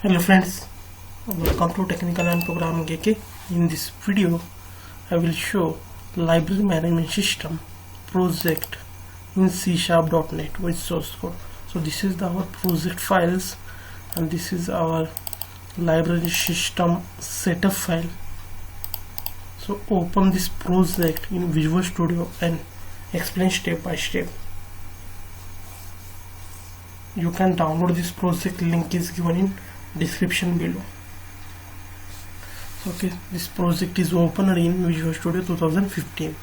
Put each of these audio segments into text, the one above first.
Hello friends, welcome to Technical and Programming AK. In this video, I will show library management system project in C#.NET with source code. So this is our project files and this is our library system setup file. So open this project in Visual Studio and explain step by step. You can download this project, link is given in description below. So okay, this project is opened in Visual Studio 2015.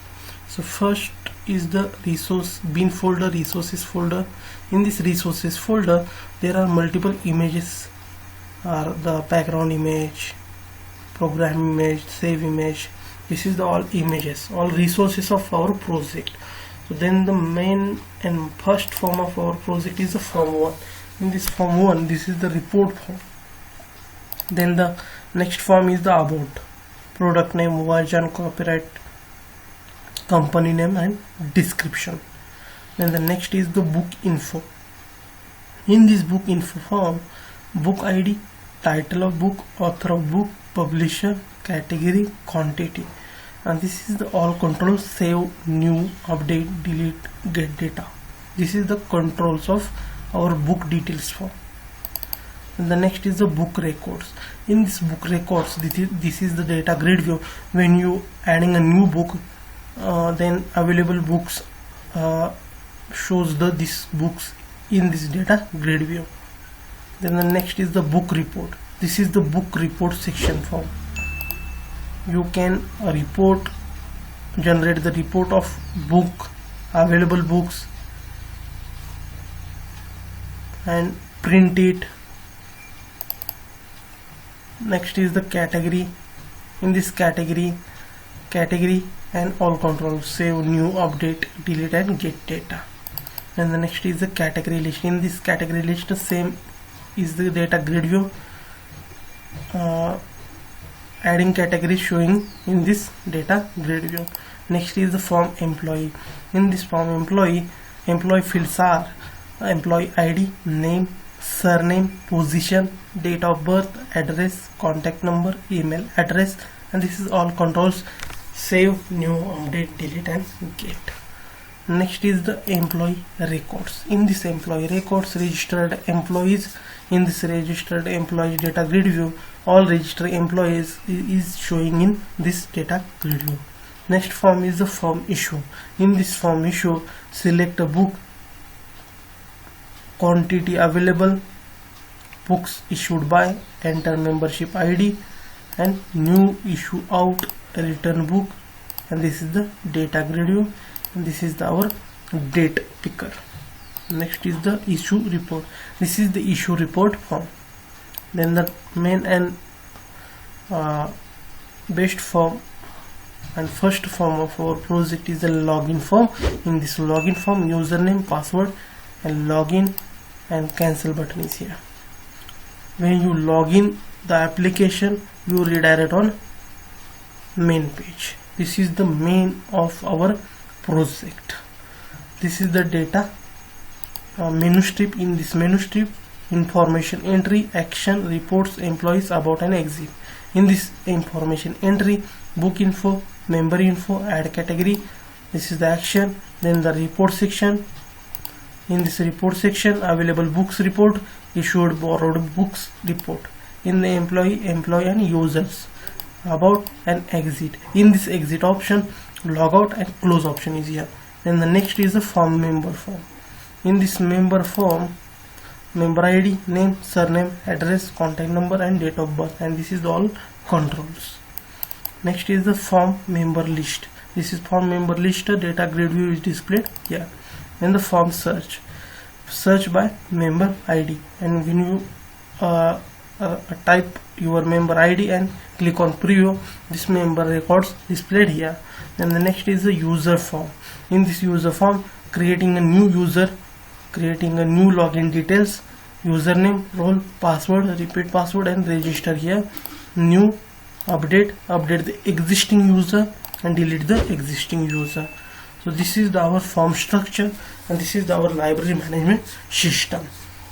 So first is the resource bin folder, resources folder. In this resources folder there are multiple images, the background image, program image, save image. This is the all images, all resources of our project. So then the main and first form of our project is the form 1. In this form 1, this is the report form. Then the next form is the about, product name, version, copyright, company name and description. Then the next is the book info. In this book info form, book ID, title of book, author of book, publisher, category, quantity. And this is the all controls: save, new, update, delete, get data. This is the controls of our book details form. And the next is the book records. In this book records, this is the data grid view. When you adding a new book, then available books shows this books in this data grid view. Then the next is the book report. This is the book report section form. You can generate the report of book, available books, and print it. Next is the category. In this category and all controls: save, new, update, delete and get data. And the next is the category list. In this category list, the same is the data grid view, adding categories showing in this data grid view. Next is the form employee. In this form employee fields are employee ID, name, surname, position, date of birth, address, contact number, email address, and this is all controls: save, new, update, delete and get. Next is the employee records. In this employee records, registered employees. In this registered employees data grid view, all registered employees is showing in this data grid view. Next form is the form issue. In this form issue, select a book, quantity available, books issued by, enter membership ID and new, issue out, return book, and this is the data grid view, and this is our date picker. Next is the issue report. This is the issue report form. Then the main and best form and first form of our project is the login form. In this login form, username, password and login and cancel button is here. When you log in the application, you redirect on main page. This is the main of our project. This is the data menu strip. In this menu strip, information entry, action, reports, employees, about and exit. In this information entry, book info, member info, add category, this is the action. Then the report section. In this report section, available books report, issued, borrowed books report. In the employee and users, about and exit. In this exit option, logout and close option is here. Then the next is the form member form. In this member form, member ID, name, surname, address, contact number and date of birth, and this is all controls. Next is the form member list. This is form member list, data grid view is displayed here. Then the form search by member ID, and when you type your member ID and click on preview, this member records displayed here. Then the next is the user form. In this user form, creating a new user, creating a new login details, username, role, password, repeat password and register here. New, update the existing user and delete the existing user. So this is our form structure and this is our library management system.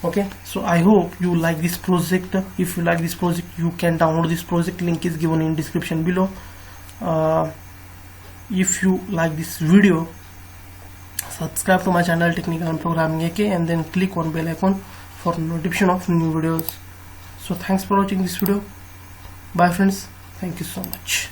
Okay, so I hope you like this project. If you like this project, you can download this project. Link is given in description below. If you like this video, subscribe to my channel Technical and Programming AK, and then click on bell icon for notification of new videos. So thanks for watching this video. Bye friends, thank you so much.